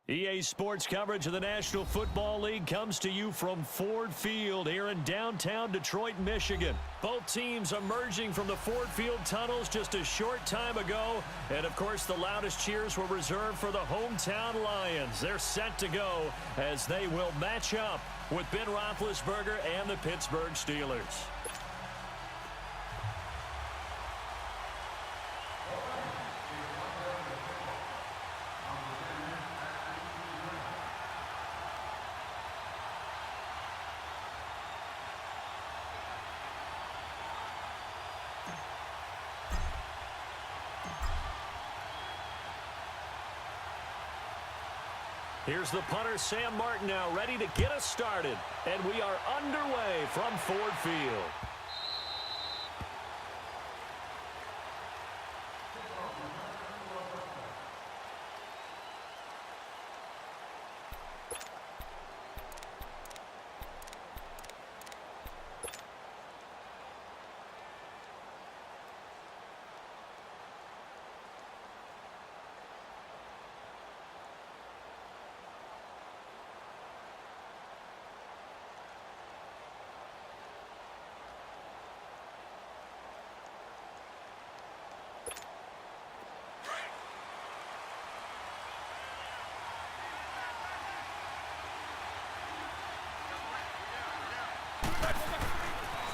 EA Sports coverage of the National Football League comes to you from Ford Field here in downtown Detroit, Michigan. Both teams emerging from the Ford Field tunnels just a short time ago. And, of course, the loudest cheers were reserved for the hometown Lions. They're set to go as they will match up with Ben Roethlisberger and the Pittsburgh Steelers. Here's the punter, Sam Martin, now ready to get us started. And we are underway from Ford Field.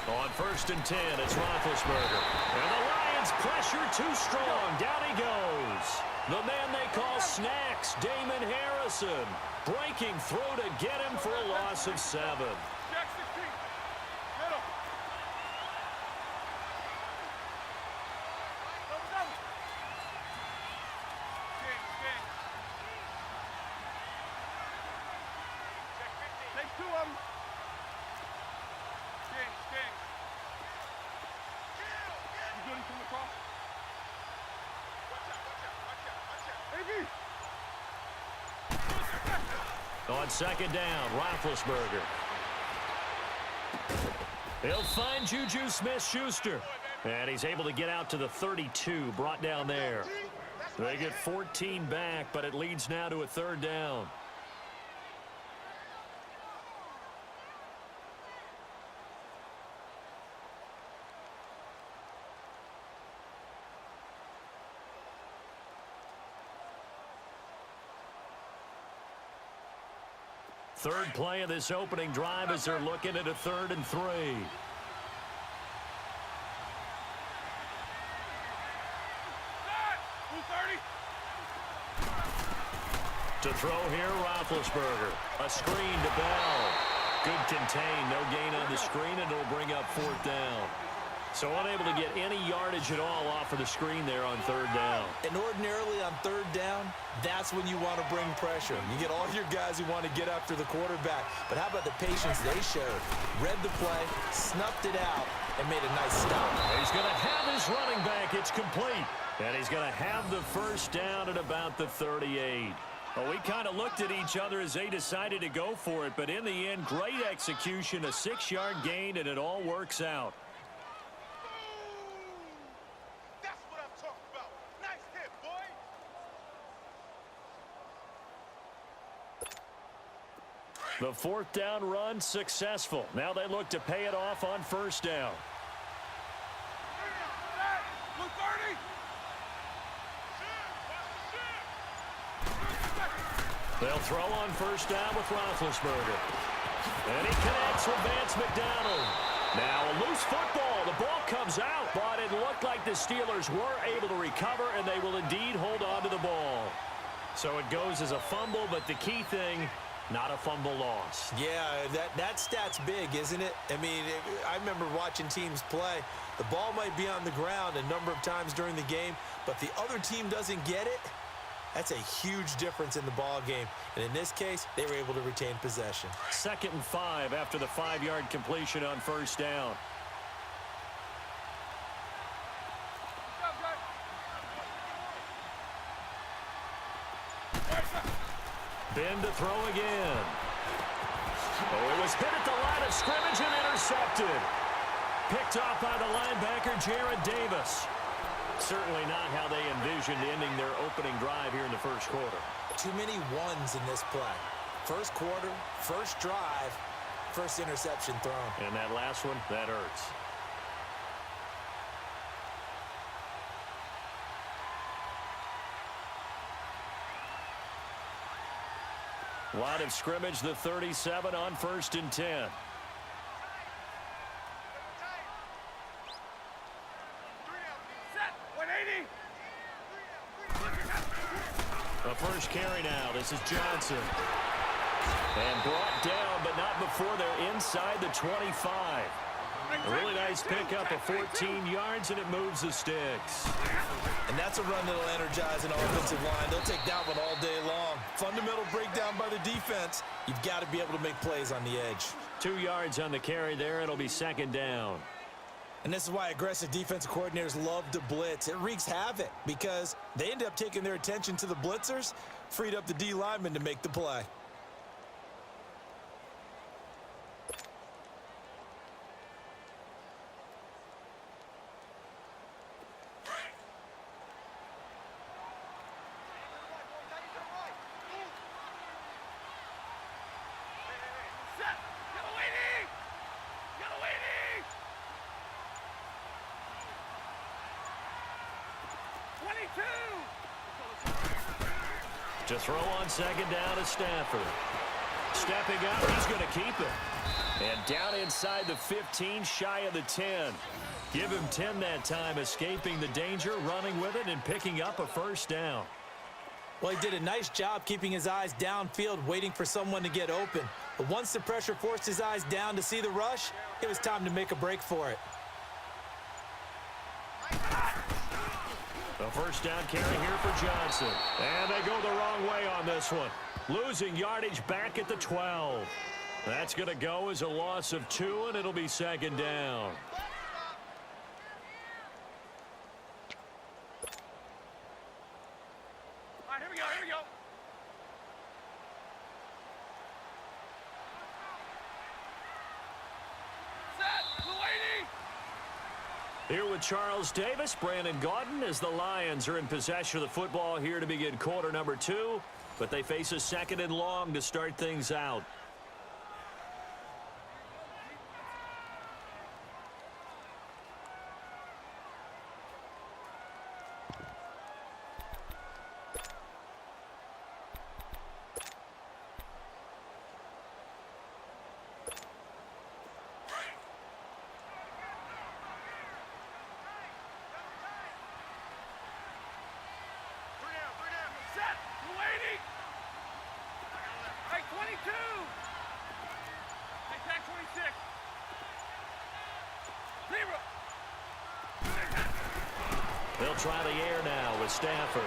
On 1st and 10, it's Roethlisberger. And the Lions pressure too strong. Down he goes. The man they call Snacks, Damon Harrison. Breaking through to get him for a loss of 7. On 2nd down, Roethlisberger. He'll find Juju Smith-Schuster. And he's able to get out to the 32, brought down there. They get 14 back, but it leads now to a 3rd down. Third play of this opening drive as they're looking at a 3rd and 3. To throw here, Roethlisberger. A screen to Bell. Good contain, no gain on the screen, and it'll bring up 4th down. So unable to get any yardage at all off of the screen there on 3rd down. And ordinarily on 3rd down, that's when you want to bring pressure. You get all your guys who want to get after the quarterback. But how about the patience they showed? Read the play, snuffed it out, and made a nice stop. He's going to have his running back. It's complete. And he's going to have the 1st down at about the 38. Well, we kind of looked at each other as they decided to go for it. But in the end, great execution, a 6-yard gain, and it all works out. The 4th down run successful. Now they look to pay it off on 1st down. They'll throw on 1st down with Roethlisberger. And he connects with Vance McDonald. Now a loose football. The ball comes out, but it looked like the Steelers were able to recover, and they will indeed hold on to the ball. So it goes as a fumble, but the key thing, not a fumble loss. Yeah, that stat's big, isn't it? I mean, I remember watching teams play. The ball might be on the ground a number of times during the game, but the other team doesn't get it. That's a huge difference in the ball game. And in this case, they were able to retain possession. 2nd and 5 after the 5-yard completion on 1st down. Ben to throw again. Oh, it was hit at the line of scrimmage and intercepted. Picked off by the linebacker, Jared Davis. Certainly not how they envisioned ending their opening drive here in the 1st quarter. Too many ones in this play. First quarter, first drive, first interception thrown. And that last one, that hurts. Line of scrimmage, the 37 on 1st and 10. The first carry now. This is Johnson. And brought down, but not before they're inside the 25. A really nice pickup of 14 yards, and it moves the sticks. And that's a run that'll energize an offensive line. They'll take that one all day long. Fundamental breakdown by the defense. You've got to be able to make plays on the edge. 2 yards on the carry there. It'll be 2nd down. And this is why aggressive defensive coordinators love to blitz. It wreaks havoc because they end up taking their attention to the blitzers, freed up the D lineman to make the play. To throw on 2nd down is Stafford. Stepping up, he's going to keep it. And down inside the 15, shy of the 10. Give him 10 that time, escaping the danger, running with it, and picking up a 1st down. Well, he did a nice job keeping his eyes downfield, waiting for someone to get open. But once the pressure forced his eyes down to see the rush, it was time to make a break for it. The 1st down carry here for Johnson. And they go the wrong way on this one. Losing yardage back at the 12. That's going to go as a loss of 2, and it'll be 2nd down. All right, here we go. Set, waiting. Here with Charles Davis, Brandon Gaudin, as the Lions are in possession of the football here to begin quarter number 2. But they face a 2nd and long to start things out. They'll try the air now with Stafford.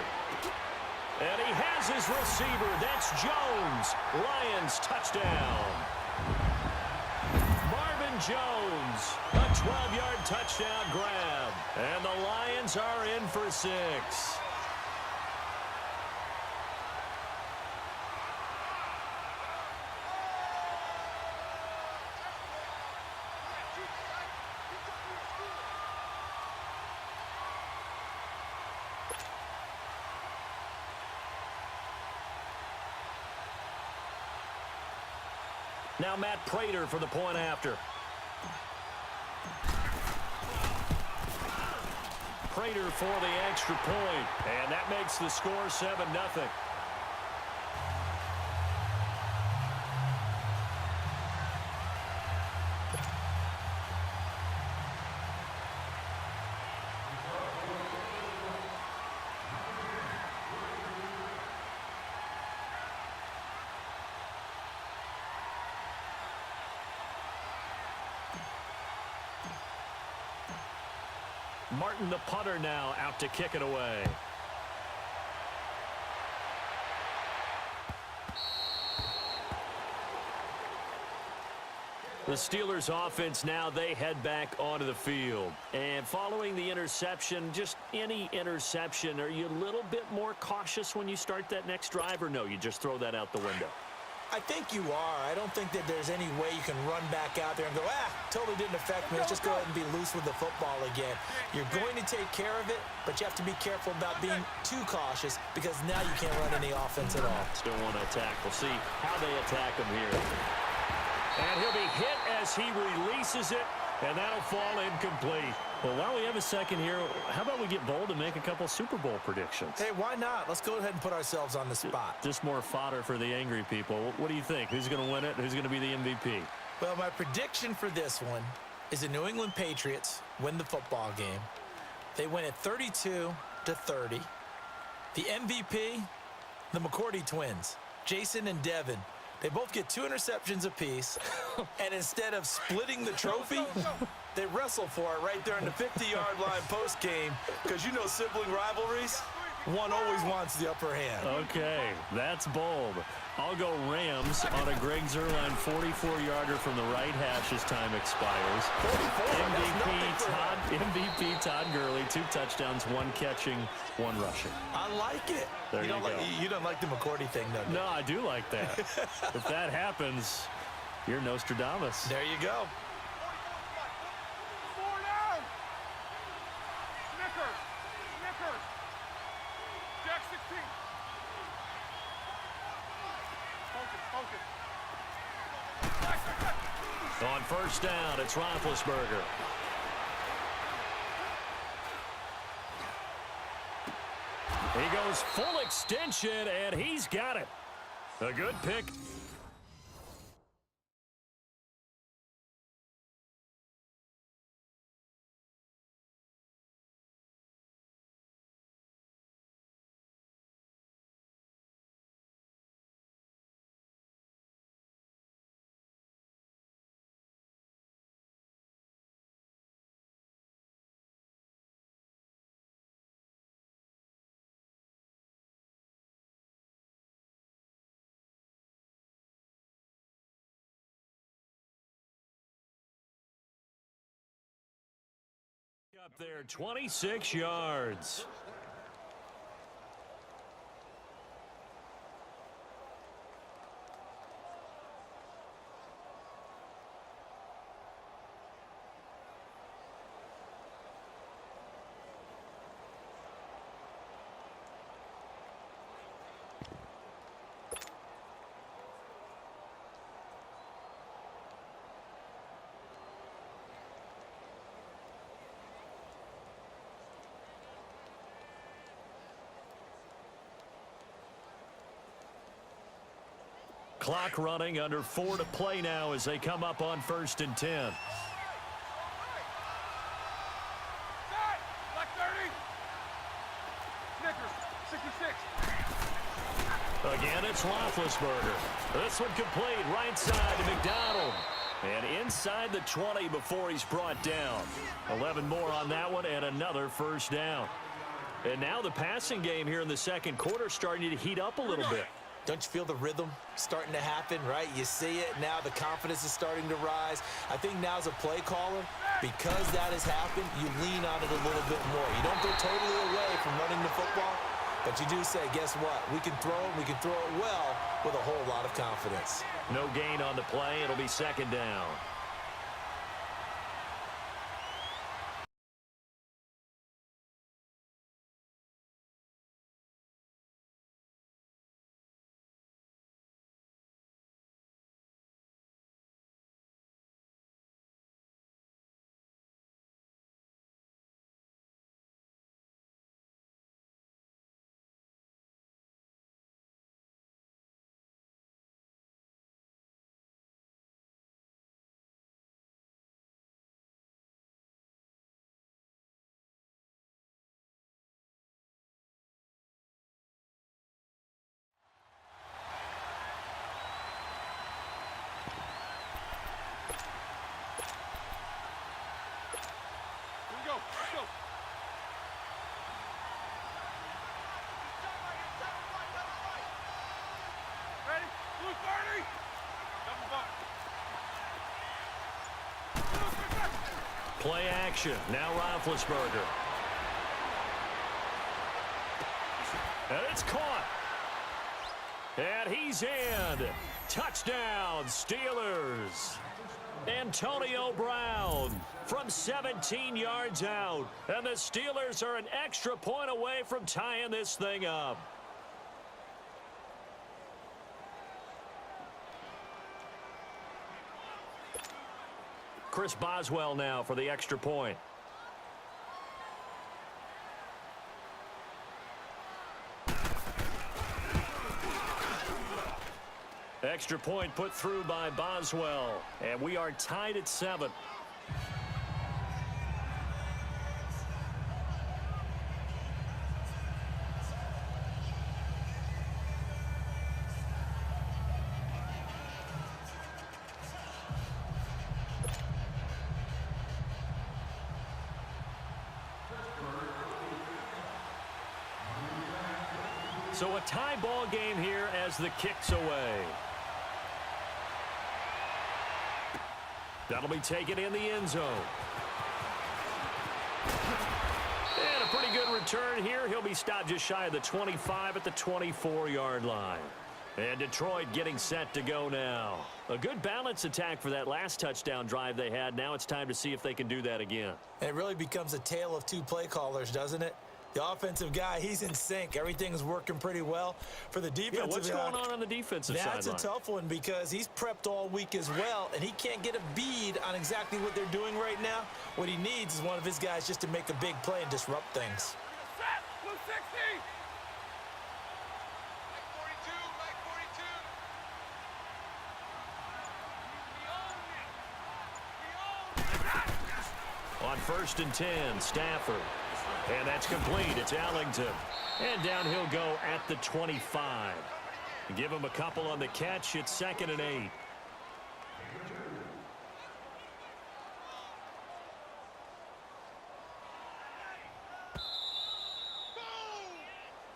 And he has his receiver. That's Jones. Lions touchdown. Marvin Jones, a 12-yard touchdown grab. And the Lions are in for 6. Now Matt Prater for the point after. Prater for the extra point. And that makes the score 7-0. Martin, the punter, now out to kick it away. The Steelers offense now, they head back onto the field. And following the interception, just any interception, are you a little bit more cautious when you start that next drive, or no, you just throw that out the window? I think you are. I don't think that there's any way you can run back out there and go, totally didn't affect me. Let's just go ahead and be loose with the football again. You're going to take care of it, but you have to be careful about being too cautious because now you can't run any offense at all. Still want to attack. We'll see how they attack him here. And he'll be hit as he releases it, and that'll fall incomplete. Well, while we have a second here, how about we get bold and make a couple Super Bowl predictions? Hey, why not? Let's go ahead and put ourselves on the spot. Just more fodder for the angry people. What do you think? Who's going to win it? Who's going to be the MVP? Well, my prediction for this one is the New England Patriots win the football game. They win it 32-30. The MVP, the McCourty twins, Jason and Devin. They both get 2 interceptions apiece, and instead of splitting the trophy, they wrestle for it right there in the 50-yard line post-game because you know sibling rivalries, one always wants the upper hand. Okay, that's bold. I'll go Rams on a Greg Zuerlein 44-yarder from the right hash as time expires. 44, MVP Todd Gurley, 2 touchdowns, 1 catching, 1 rushing. I like it. There you go. You don't like the McCourty thing, though? No, I do like that. If that happens, you're Nostradamus. There you go. 4 down. Snickers. Jack 16. Focus. On first down, it's Roethlisberger. He goes full extension, and he's got it. A good pick. Up there, 26 yards. Clock running, under 4 to play now as they come up on 1st and 10. Set. Black 30. Snickers. 66. Again, it's Roethlisberger. This one complete, right side to McDonald. And inside the 20 before he's brought down. 11 more on that one and another first down. And now the passing game here in the second quarter starting to heat up a little bit. Don't you feel the rhythm starting to happen, right? You see it. Now the confidence is starting to rise. I think now as a play caller, because that has happened, you lean on it a little bit more. You don't go totally away from running the football, but you do say, guess what? We can throw it. We can throw it well with a whole lot of confidence. No gain on the play. It'll be second down. Let's go. Ready? Blue 30. Double buck. Play action. Now Roethlisberger. And it's caught. And he's in. Touchdown, Steelers. Antonio Brown from 17 yards out. And the Steelers are an extra point away from tying this thing up. Chris Boswell now for the extra point. Extra point put through by Boswell. And we are tied at 7. So a tie ball game here as the kick's away. That'll be taken in the end zone. And a pretty good return here. He'll be stopped just shy of the 25 at the 24-yard line. And Detroit getting set to go now. A good balance attack for that last touchdown drive they had. Now it's time to see if they can do that again. And it really becomes a tale of two play callers, doesn't it? The offensive guy, he's in sync. Everything's working pretty well. For the defensive what's going on the defensive side? That's a tough one because he's prepped all week as well, and he can't get a bead on exactly what they're doing right now. What he needs is one of his guys just to make a big play and disrupt things. Set! Blue 60! Like 42, On 1st and 10, Stafford. And that's complete. It's Ellington. And down he'll go at the 25. Give him a couple on the catch. It's 2nd and 8.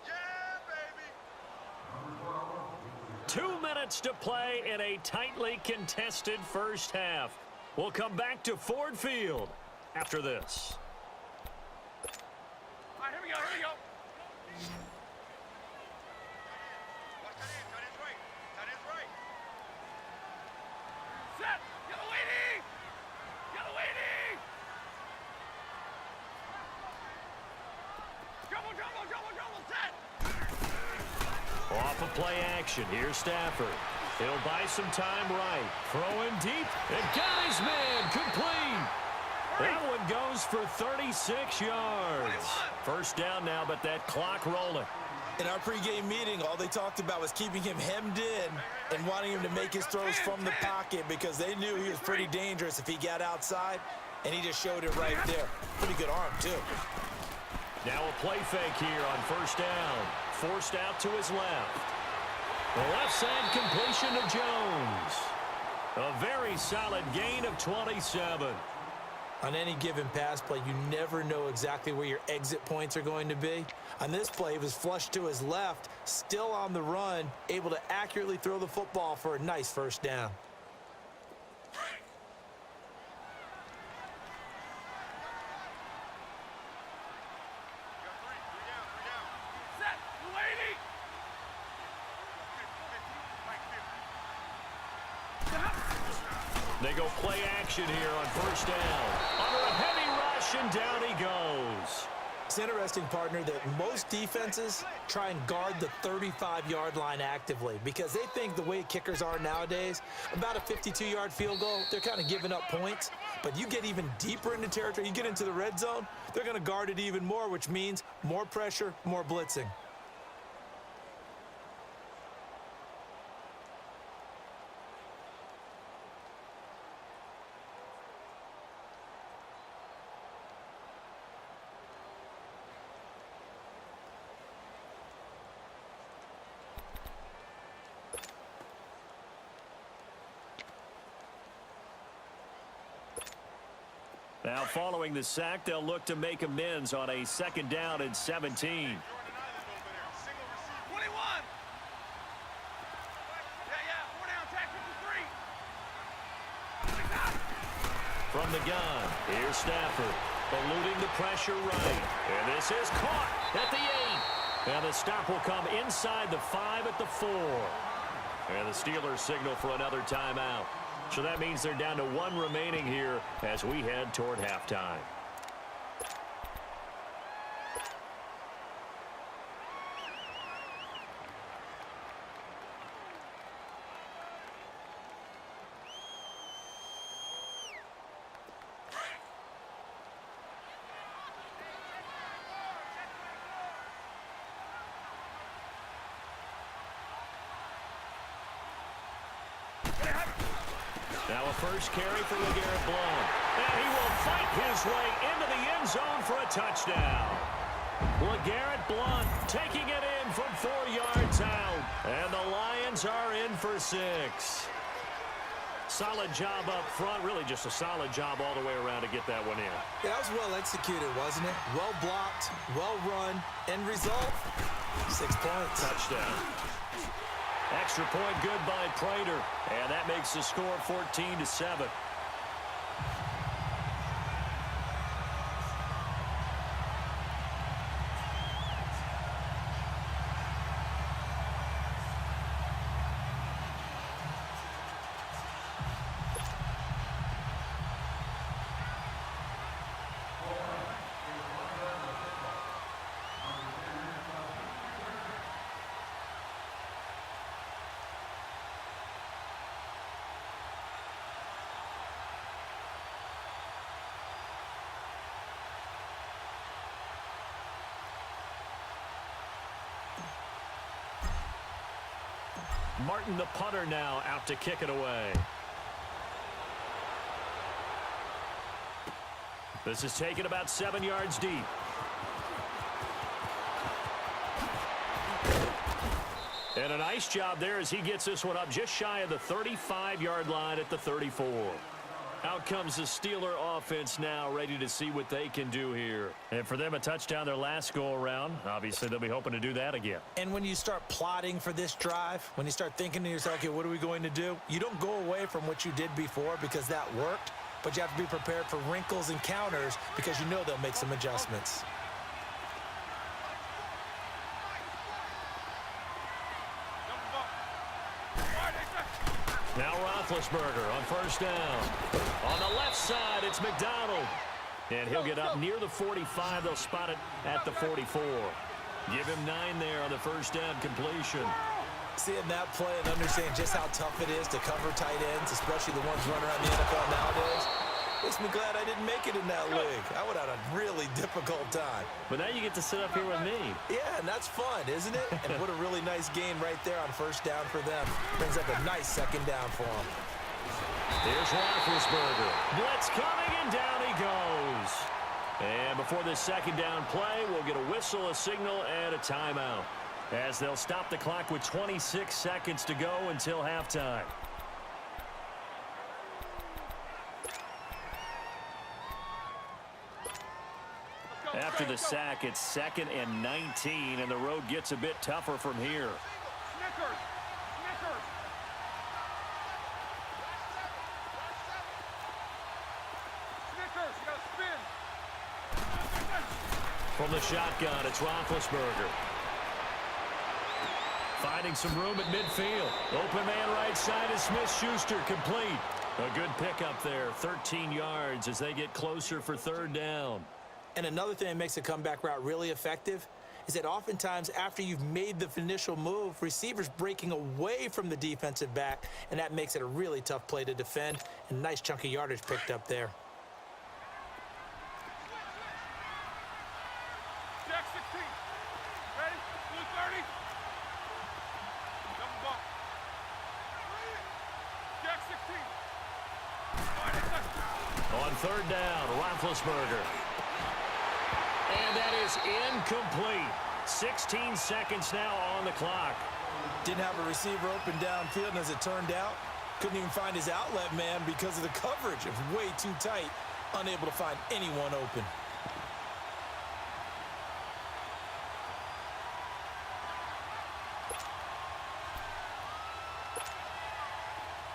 Yeah, baby! 2 minutes to play in a tightly contested first half. We'll come back to Ford Field after this. All right, here we go, here we go. Watch that in, tight end's right. Tight end's right. Set! Yellow 80! Yellow 80! Double, double, double, double, set! Off of play action. Here's Stafford. He'll buy some time right. Throwing deep. And got his man complete. That one goes for 36 yards. First down now, but that clock rolling. In our pregame meeting, all they talked about was keeping him hemmed in and wanting him to make his throws from the pocket because they knew he was pretty dangerous if he got outside, and he just showed it right there. Pretty good arm, too. Now a play fake here on 1st down. Forced out to his left. The left side completion to Jones. A very solid gain of 27. On any given pass play, you never know exactly where your exit points are going to be. On this play, he was flushed to his left, still on the run, able to accurately throw the football for a nice first down. Set! Blue 80! They go play action here on 1st down. Under a heavy rush, and down he goes. It's interesting, partner, that most defenses try and guard the 35-yard line actively because they think the way kickers are nowadays, about a 52-yard field goal, they're kind of giving up points. But you get even deeper into territory, you get into the red zone, they're going to guard it even more, which means more pressure, more blitzing. Now following the sack, they'll look to make amends on a 2nd down and 17. 21! Yeah, yeah, 4 down, tag 53! From the gun, here's Stafford, eluding the pressure right. And this is caught at the 8. And the stop will come inside the 5 at the 4. And the Steelers signal for another timeout. So that means they're down to 1 remaining here as we head toward halftime. Now a first carry for LeGarrette Blount. And he will fight his way into the end zone for a touchdown. LeGarrette Blount taking it in from 4 yards out. And the Lions are in for 6. Solid job up front. Really just a solid job all the way around to get that one in. Yeah, that was well executed, wasn't it? Well blocked, well run. End result, 6 points. Touchdown. Extra point good by Prater. And that makes the score 14-7. Martin, the punter, now out to kick it away. This is taken about 7 yards deep. And a nice job there as he gets this one up just shy of the 35-yard line at the 34. Out comes the Steeler offense now, ready to see what they can do here. And for them, a touchdown their last go-around. Obviously, they'll be hoping to do that again. And when you start plotting for this drive, when you start thinking to yourself, okay, what are we going to do? You don't go away from what you did before because that worked, but you have to be prepared for wrinkles and counters because you know they'll make some adjustments. Now Roethlisberger on first down. On the left side, it's McDonald. And he'll get up near the 45. They'll spot it at the 44. Give him 9 there on the first down completion. Seeing that play and understanding just how tough it is to cover tight ends, especially the ones running around the NFL nowadays, makes me glad I didn't make it in that league. I would have had a really difficult time. But now you get to sit up here with me. Yeah, and that's fun, isn't it? And what a really nice gain right there on first down for them. Brings up a nice second down for them. Here's Roethlisberger. Blitz coming, and down he goes. And before this second down play, we'll get a whistle, a signal, and a timeout, as they'll stop the clock with 26 seconds to go until halftime. After the sack, it's 2nd and 19, and the road gets a bit tougher from here. Snickers! Snickers! Snickers, you gotta spin! From the shotgun, it's Roethlisberger. Finding some room at midfield. Open man right side is Smith-Schuster, complete. A good pickup there, 13 yards as they get closer for third down. And another thing that makes a comeback route really effective is that oftentimes after you've made the initial move, receivers breaking away from the defensive back, and that makes it a really tough play to defend. And nice chunk of yardage picked up there. Jack 16. Ready? Blue 30. Double bump. Jack 16. On third down, Roethlisberger. And that is incomplete. 16 seconds now on the clock. Didn't have a receiver open downfield, and as it turned out, couldn't even find his outlet man because of the coverage. It was way too tight, unable to find anyone open.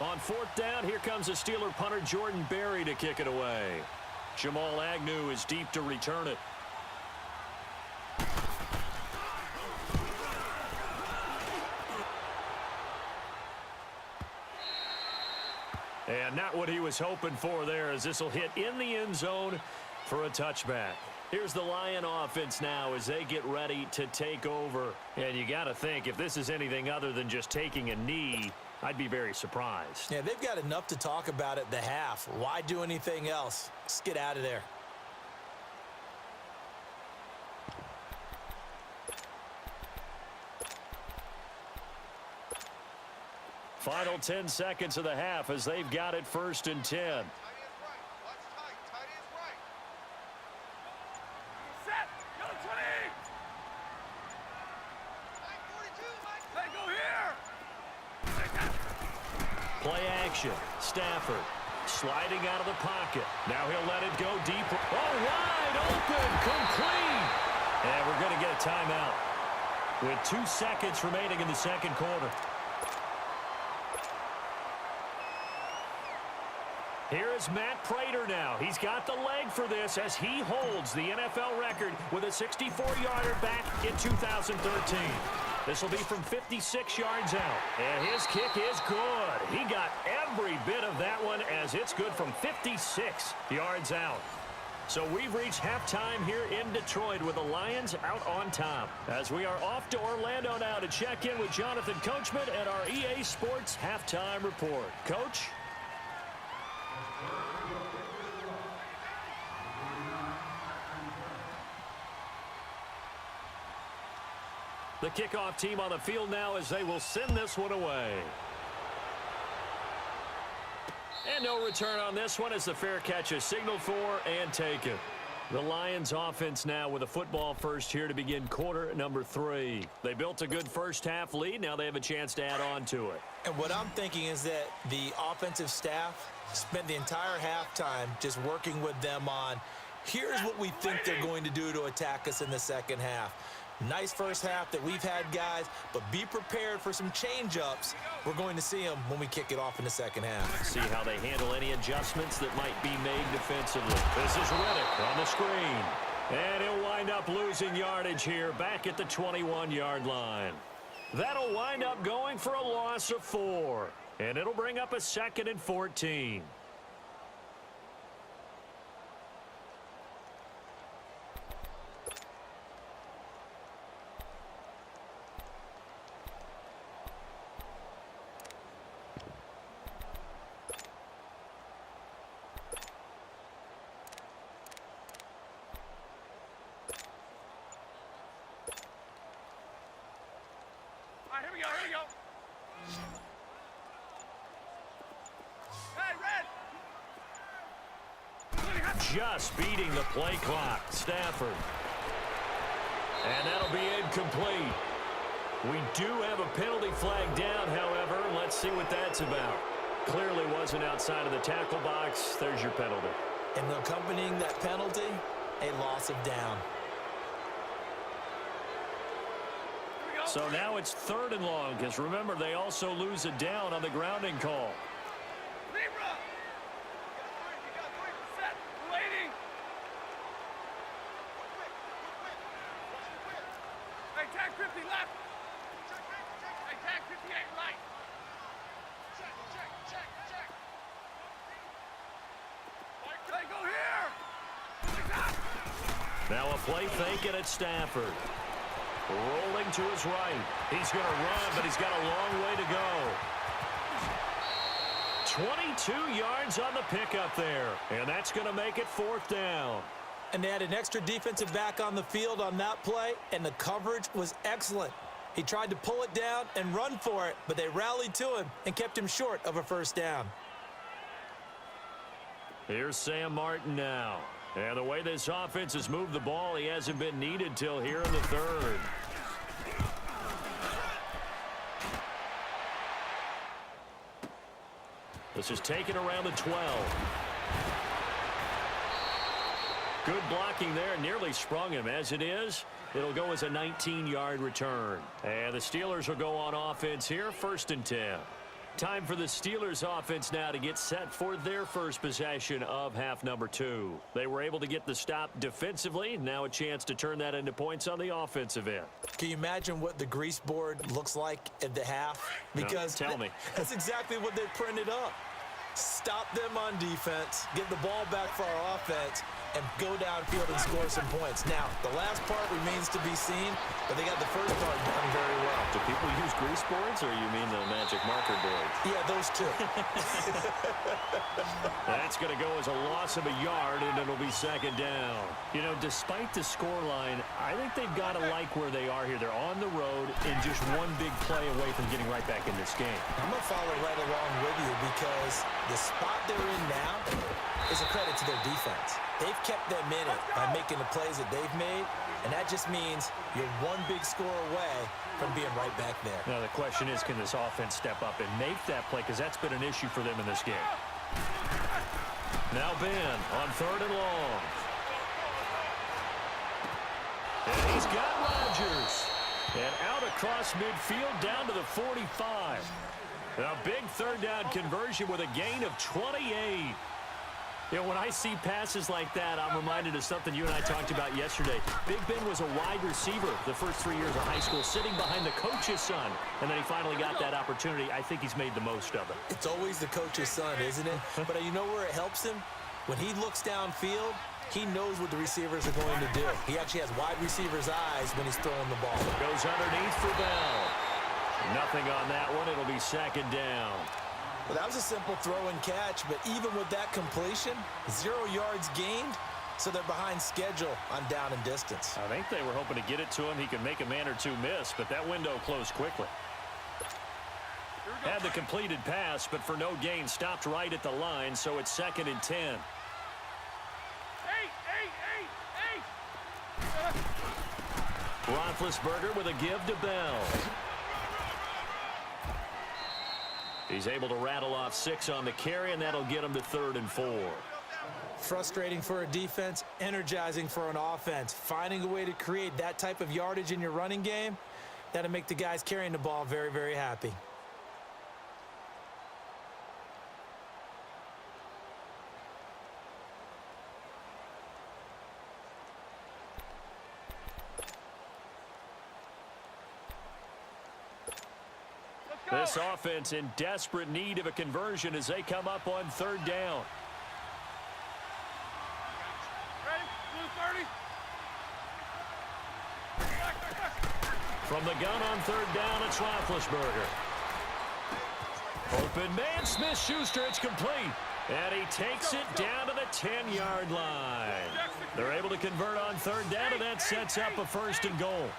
On fourth down, here comes a Steeler punter, Jordan Berry, to kick it away. Jamal Agnew is deep to return it. And not what he was hoping for there, as this will hit in the end zone for a touchback. Here's the Lion offense now as they get ready to take over. And you got to think, if this is anything other than just taking a knee, I'd be very surprised. Yeah, they've got enough to talk about at the half. Why do anything else? Just get out of there. Final 10 seconds of the half as they've got it 1st and 10. Play action. Stafford sliding out of the pocket. Now he'll let it go deep. Oh, wide open. Complete. And we're going to get a timeout with 2 seconds remaining in the second quarter. Here is Matt Prater now. He's got the leg for this as he holds the NFL record with a 64-yarder back in 2013. This will be from 56 yards out. And his kick is good. He got every bit of that one as it's good from 56 yards out. So we've reached halftime here in Detroit with the Lions out on top. As we are off to Orlando now to check in with Jonathan Coachman and our EA Sports Halftime Report. Coach? The kickoff team on the field now as they will send this one away. And no return on this one as the fair catch is signaled for and taken. The Lions offense now with a football first here to begin quarter number 3. They built a good first half lead. Now they have a chance to add on to it. And what I'm thinking is that the offensive staff spent the entire halftime just working with them on, here's what we think they're going to do to attack us in the second half. Nice first half that we've had, guys, but be prepared for some change-ups. We're going to see them when we kick it off in the second half. See how they handle any adjustments that might be made defensively. This is Riddick on the screen. And he'll wind up losing yardage here back at the 21-yard line. That'll wind up going for a loss of 4. And it'll bring up a 2nd and 14. Here we go. Hey, Red! Just beating the play clock. Stafford. And that'll be incomplete. We do have a penalty flag down, however. Let's see what that's about. Clearly wasn't outside of the tackle box. There's your penalty. And accompanying that penalty, a loss of down. So now it's 3rd and long, because remember, they also lose a down on the grounding call. Libra! Set, waiting! Hey, tag 50 left! Hey, tag 58 right! Check! Hey, go here! Now a play fake and it's Stafford. Rolling to his right. He's going to run, but he's got a long way to go. 22 yards on the pickup there. And that's going to make it 4th down. And they had an extra defensive back on the field on that play, and the coverage was excellent. He tried to pull it down and run for it, but they rallied to him and kept him short of a 1st down. Here's Sam Martin now. And the way this offense has moved the ball, he hasn't been needed till here in the 3rd. This is taken around the 12. Good blocking there. Nearly sprung him. As it is, it'll go as a 19-yard return. And the Steelers will go on offense here, 1st and 10. Time for the Steelers offense now to get set for their first possession of half number 2. They were able to get the stop defensively. Now a chance to turn that into points on the offensive end. Can you imagine what the grease board looks like at the half? Because no, tell me. That's exactly what they printed up. Stop them on defense, get the ball back for our offense, and go downfield and score some points. Now, the last part remains to be seen, but they got the first part done very well. Do people use grease boards, or you mean the magic marker board? Yeah, those two. That's going to go as a loss of a yard, and it'll be second down. You know, despite the scoreline, I think they've got to like where they are here. They're on the road and just one big play away from getting right back in this game. I'm going to follow right along with you because the spot they're in now is a credit to their defense. They've kept them in it by making the plays that they've made, and that just means you're one big score away from being right back there. Now, the question is, can this offense step up and make that play? Because that's been an issue for them in this game. Now Ben on 3rd and long. And he's got Rodgers. And out across midfield down to the 45. A big 3rd down conversion with a gain of 28. You know, when I see passes like that, I'm reminded of something you and I talked about yesterday. Big Ben was a wide receiver the first 3 years of high school, sitting behind the coach's son. And then he finally got that opportunity. I think he's made the most of it. It's always the coach's son, isn't it? But you know where it helps him? When he looks downfield, he knows what the receivers are going to do. He actually has wide receivers' eyes when he's throwing the ball. Goes underneath for Bell. Nothing on that one. It'll be second down. Well, that was a simple throw and catch, but even with that completion, 0 yards gained, so they're behind schedule on down and distance. I think they were hoping to get it to him. He could make a man or two miss, but that window closed quickly. Had the completed pass, but for no gain, stopped right at the line, so it's 2nd and 10. Roethlisberger with a give to Bell. He's able to rattle off 6 on the carry, and that'll get him to 3rd and 4. Frustrating for a defense, energizing for an offense. Finding a way to create that type of yardage in your running game, that'll make the guys carrying the ball very, very happy. This offense in desperate need of a conversion as they come up on 3rd down. Ready? Blue 30. From the gun on 3rd down, it's Roethlisberger. Open man, Smith-Schuster, it's complete. And he takes it down to the 10-yard line. They're able to convert on 3rd down, and that sets up a 1st and goal.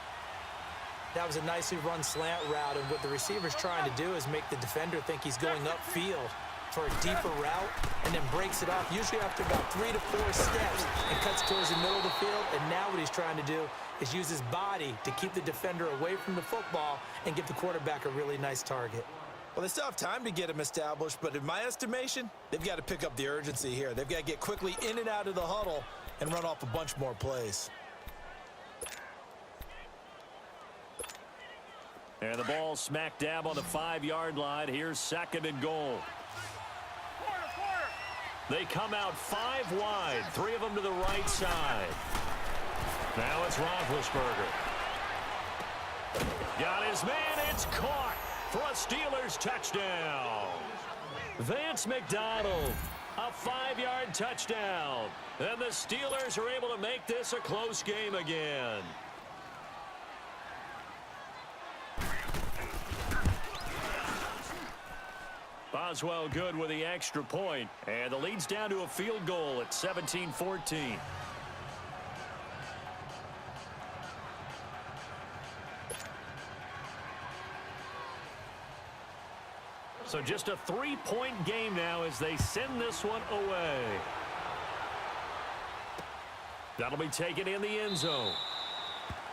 That was a nicely run slant route, and what the receiver's trying to do is make the defender think he's going upfield for a deeper route and then breaks it off, usually after about 3 to 4 steps, and cuts towards the middle of the field. And now what he's trying to do is use his body to keep the defender away from the football and give the quarterback a really nice target. Well, they still have time to get him established, but in my estimation, they've got to pick up the urgency here. They've got to get quickly in and out of the huddle and run off a bunch more plays. And the ball smack dab on the 5-yard line. Here's 2nd and goal. Quarter. They come out 5 wide, 3 of them to the right side. Now it's Roethlisberger. Got his man, it's caught for a Steelers touchdown. Vance McDonald, a 5-yard touchdown. And the Steelers are able to make this a close game again. Boswell good with the extra point, and the lead's down to a field goal at 17-14. So just a 3-point game now as they send this one away. That'll be taken in the end zone.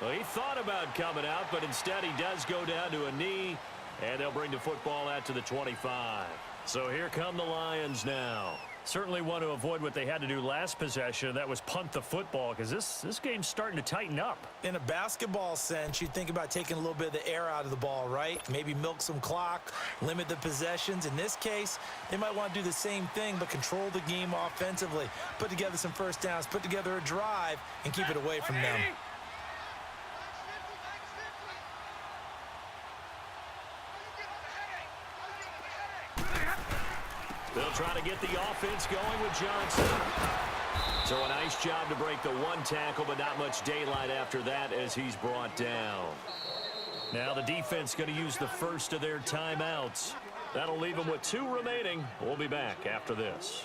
Well, he thought about coming out, but instead he does go down to a knee. And they'll bring the football out to the 25. So here come the Lions now. Certainly want to avoid what they had to do last possession. That was punt the football, because this game's starting to tighten up. In a basketball sense, you think about taking a little bit of the air out of the ball, right? Maybe milk some clock, limit the possessions. In this case, they might want to do the same thing, but control the game offensively. Put together some first downs, put together a drive, and keep it away from them. They'll try to get the offense going with Johnson. So a nice job to break the one tackle, but not much daylight after that as he's brought down. Now the defense going to use the first of their timeouts. That'll leave them with 2 remaining. We'll be back after this.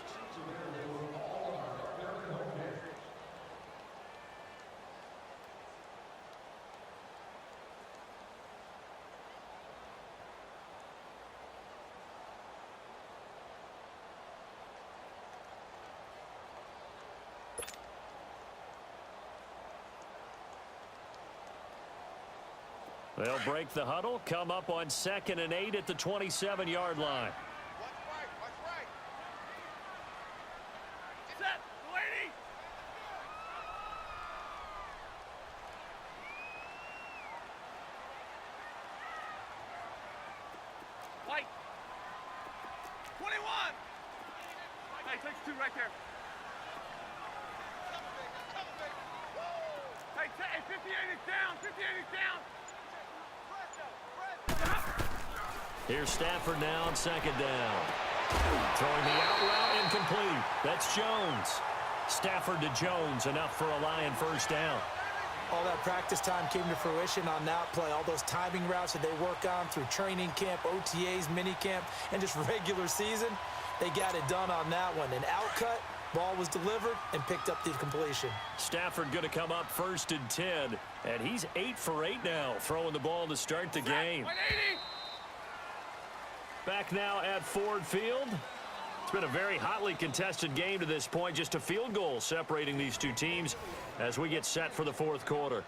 They'll break the huddle, come up on 2nd and 8 at the 27-yard line. Watch right. Set, lady. White. 21. Hey, takes 2 right there. Hey, 58 is down. 58 is down. Here's Stafford now on 2nd down. Throwing the out route incomplete. That's Jones. Stafford to Jones, enough for a Lion first down. All that practice time came to fruition on that play. All those timing routes that they work on through training camp, OTAs, minicamp, and just regular season, they got it done on that one. An outcut, ball was delivered, and picked up the completion. Stafford going to come up 1st and 10, and he's 8 for 8 now, throwing the ball to start the game. 180. Back now at Ford Field. It's been a very hotly contested game to this point. Just a field goal separating these two teams as we get set for the 4th quarter.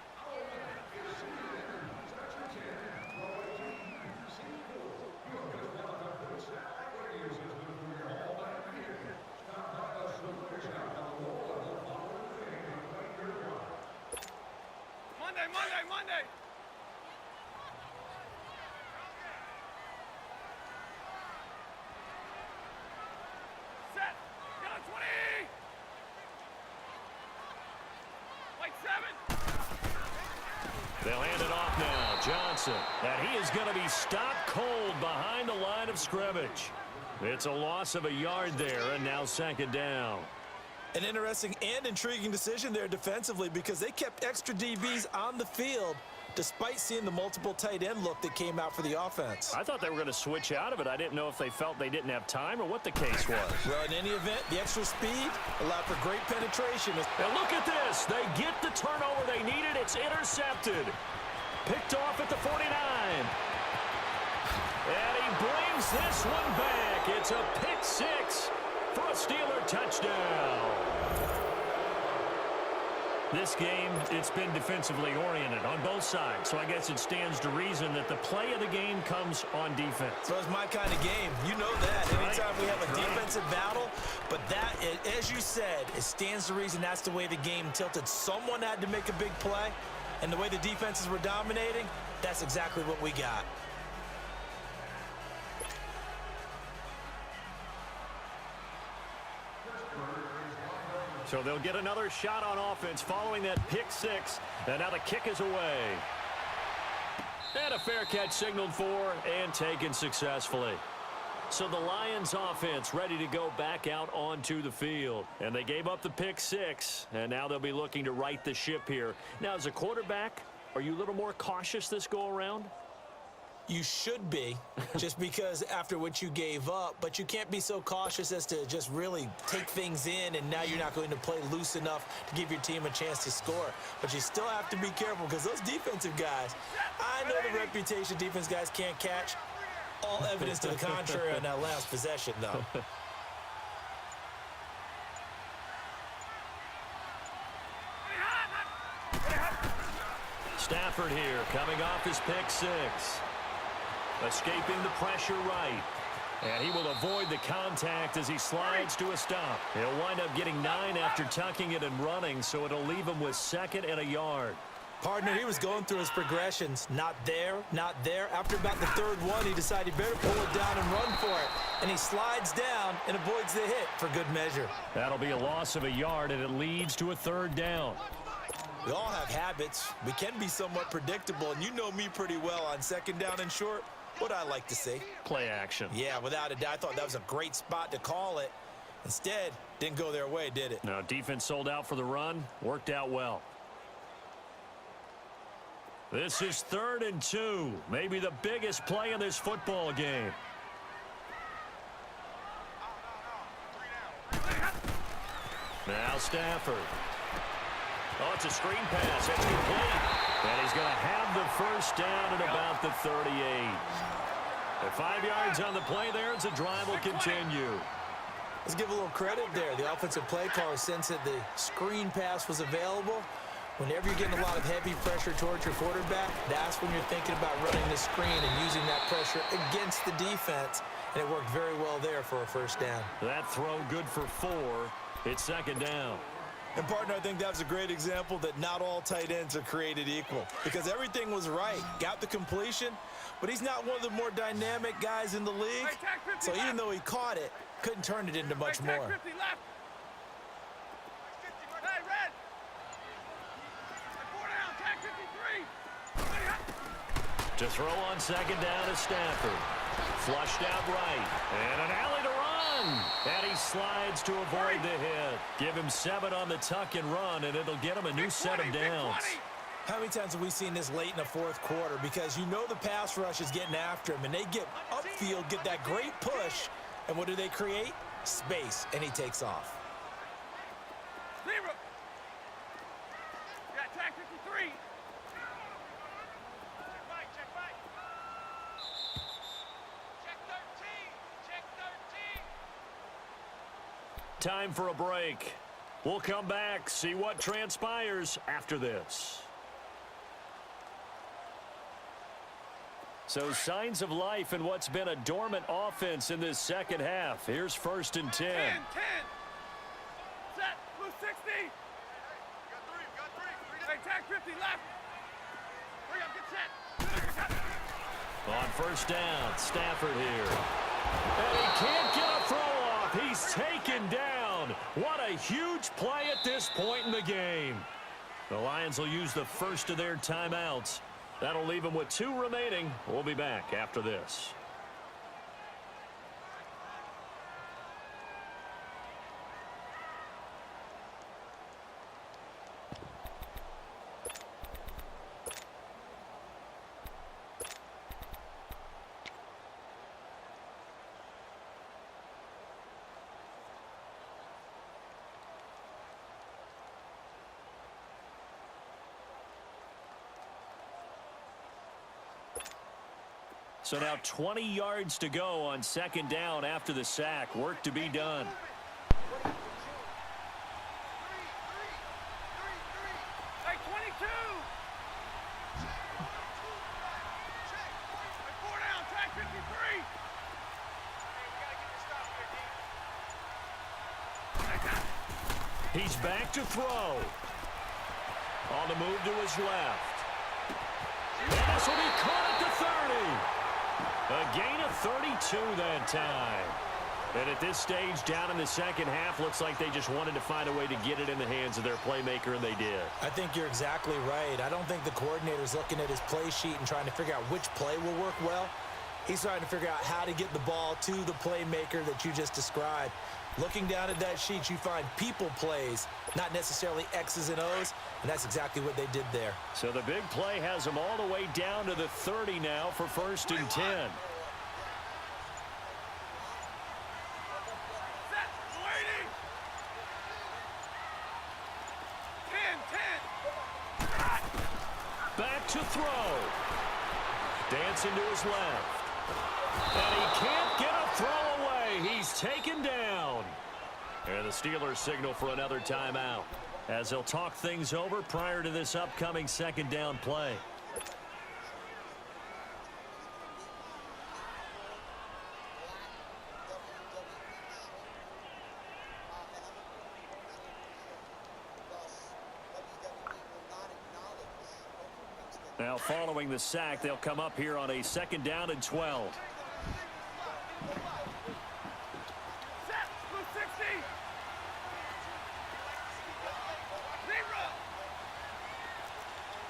Monday. Set. Down 20. White 7. They'll hand it off now. Johnson. And he is going to be stopped cold behind the line of scrimmage. It's a loss of a yard there, and now 2nd down. An interesting and intriguing decision there defensively because they kept extra DBs on the field despite seeing the multiple tight end look that came out for the offense. I thought they were going to switch out of it. I didn't know if they felt they didn't have time or what the case was. Well, in any event, the extra speed allowed for great penetration. And look at this. They get the turnover they needed. It's intercepted. Picked off at the 49. And he brings this one back. It's a pick 6 for a Steeler touchdown. This game, it's been defensively oriented on both sides, so I guess it stands to reason that the play of the game comes on defense. So it's my kind of game. You know that. Anytime we have a defensive battle, but that, as you said, it stands to reason that's the way the game tilted. Someone had to make a big play, and the way the defenses were dominating, that's exactly what we got. So they'll get another shot on offense following that pick 6. And now the kick is away. And a fair catch signaled for and taken successfully. So the Lions offense ready to go back out onto the field. And they gave up the pick 6. And now they'll be looking to right the ship here. Now, as a quarterback, are you a little more cautious this go around? You should be, just because after what you gave up, but you can't be so cautious as to just really take things in, and now you're not going to play loose enough to give your team a chance to score. But you still have to be careful because those defensive guys, I know the reputation defense guys can't catch. All evidence to the contrary on that last possession, though. Stafford here coming off his pick 6. Escaping the pressure right. And he will avoid the contact as he slides to a stop. He'll wind up getting 9 after tucking it and running, so it'll leave him with 2nd and a yard. Partner, he was going through his progressions. Not there, not there. After about the 3rd one, he decided he better pull it down and run for it. And he slides down and avoids the hit for good measure. That'll be a loss of a yard, and it leads to a 3rd down. We all have habits. We can be somewhat predictable, and you know me pretty well on 2nd down and short. What I like to see. Play action. Yeah, without a doubt. I thought that was a great spot to call it. Instead, didn't go their way, did it? Now, defense sold out for the run. Worked out well. This is 3rd and 2. Maybe the biggest play in this football game. Now Stafford. Oh, it's a screen pass. That's complete. And he's going to have the first down at about the 38. At 5 yards on the play there, as the drive will continue. Let's give a little credit there. The offensive play caller, since that the screen pass was available, whenever you're getting a lot of heavy pressure towards your quarterback, that's when you're thinking about running the screen and using that pressure against the defense. And it worked very well there for a first down. That throw good for 4. It's 2nd down. And, partner, I think that was a great example that not all tight ends are created equal, because everything was right. Got the completion, but he's not one of the more dynamic guys in the league. So even though he caught it, couldn't turn it into much more. To throw on 2nd down is Stafford. Flushed out right. And an alley to run. And he slides to avoid the hit. Give him 7 on the tuck and run, and it'll get him a new set of downs. How many times have we seen this late in the 4th quarter? Because you know the pass rush is getting after him, and they get upfield, get that great push, and what do they create? Space, and he takes off. 0. Yeah, tag 53. Time for a break. We'll come back, see what transpires after this. So signs of life in what's been a dormant offense in this second half. Here's 1st and 10. 10. Set. Blue 60. Got three. Hey, tag 50 left. Hurry up, get set. On 1st down, Stafford here. And he can't get a throw off. He's taken down. What a huge play at this point in the game. The Lions will use the first of their timeouts. That'll leave them with 2 remaining. We'll be back after this. So now 20 yards to go on 2nd down after the sack. Work to be done. Hey, 22. 4 down, tag 53. He's back to throw. On the move to his left. And this will be caught at the 30. A gain of 32 that time. And at this stage, down in the second half, looks like they just wanted to find a way to get it in the hands of their playmaker, and they did. I think you're exactly right. I don't think the coordinator's looking at his play sheet and trying to figure out which play will work well. He's trying to figure out how to get the ball to the playmaker that you just described. Looking down at that sheet, you find people plays, not necessarily X's and O's, and that's exactly what they did there. So the big play has them all the way down to the 30 now for 1st and 10. Set. Waiting. 10. Back to throw. Dancing to his left. And he can't get a throw away. He's taken down. And the Steelers signal for another timeout as they'll talk things over prior to this upcoming 2nd down play. Now following the sack, they'll come up here on a 2nd down and 12. Set. Blue 60. 0.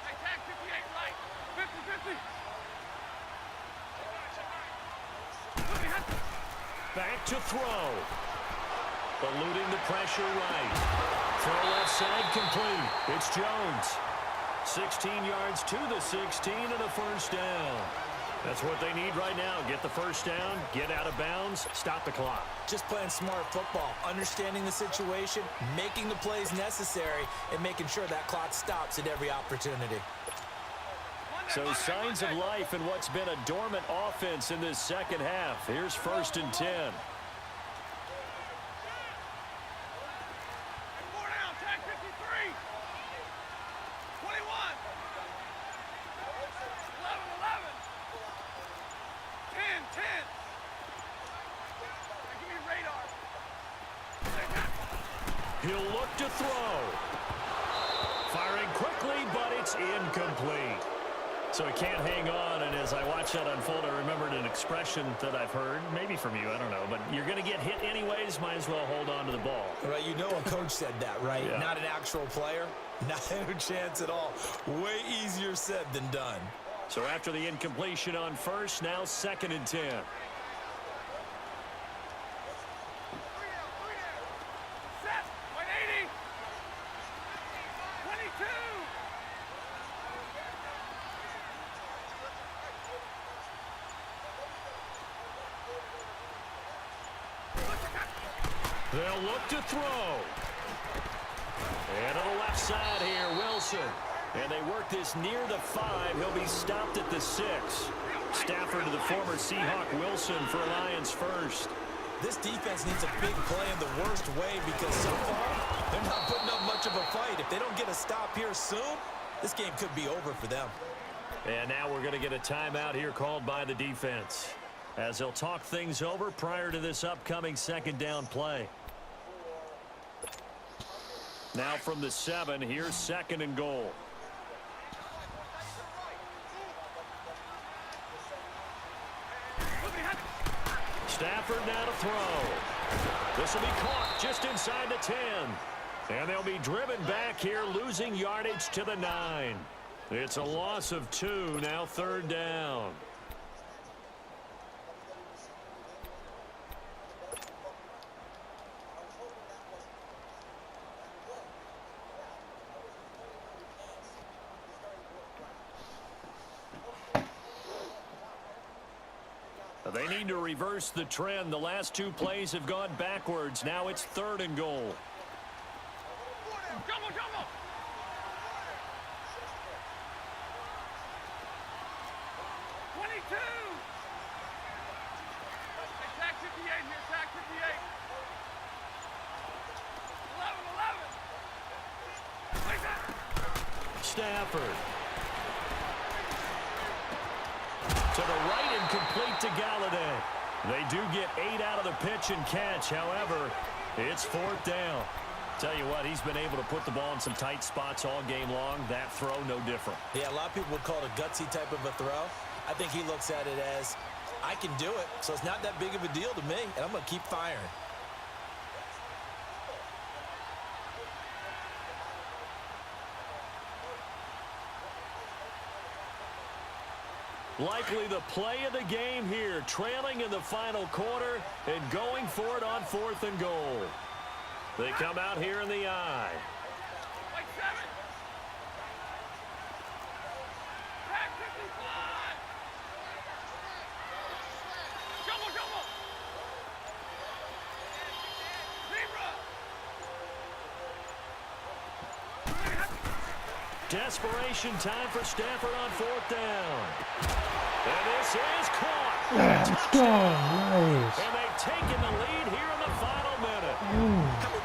Hey, tag 58 right. 50-50. Back to throw. Eluding the pressure right. Throw left side complete. It's Jones. 16 yards to the 16 and a first down. That's what they need right now. Get the first down, get out of bounds, stop the clock. Just playing smart football, understanding the situation, making the plays necessary, and making sure that clock stops at every opportunity. So signs of life in what's been a dormant offense in this second half. Here's 1st and 10. He'll look to throw. Firing quickly, but it's incomplete. So he can't hang on, and as I watch that unfold, I remembered an expression that I've heard, maybe from you, I don't know, but you're going to get hit anyways, might as well hold on to the ball. Right, you know a coach said that, right? Yeah. Not an actual player. Not a chance at all. Way easier said than done. So after the incompletion on first, now 2nd and 10. They'll look to throw. And to the left side here, Wilson. And they work this near the 5. He'll be stopped at the 6. Stafford to the former Seahawk Wilson for Lions first. This defense needs a big play in the worst way because so far they're not putting up much of a fight. If they don't get a stop here soon, this game could be over for them. And now we're going to get a timeout here called by the defense as they'll talk things over prior to this upcoming 2nd down play. Now from the 7, here's 2nd and goal. Stafford now to throw. This will be caught just inside the 10. And they'll be driven back here, losing yardage to the 9. It's a loss of 2, now 3rd down. They need to reverse the trend. The last 2 plays have gone backwards. Now it's 3rd and goal. Jumbo, jumbo. Attack 58 here, attack 58. 11, 11. Stafford. To the right and complete to Galladay. They do get 8 out of the pitch and catch. However, it's 4th down. Tell you what, he's been able to put the ball in some tight spots all game long. That throw, no different. Yeah, a lot of people would call it a gutsy type of a throw. I think he looks at it as, I can do it, so it's not that big of a deal to me, and I'm going to keep firing. Likely the play of the game here, trailing in the final quarter and going for it on 4th and goal. They come out here in the I. Like 7. Back 55. Jumbo, jumbo. Zebra. Desperation time for Stafford on 4th down. And this is caught. Let's go. Nice. And they've taken the lead here in the final minute. How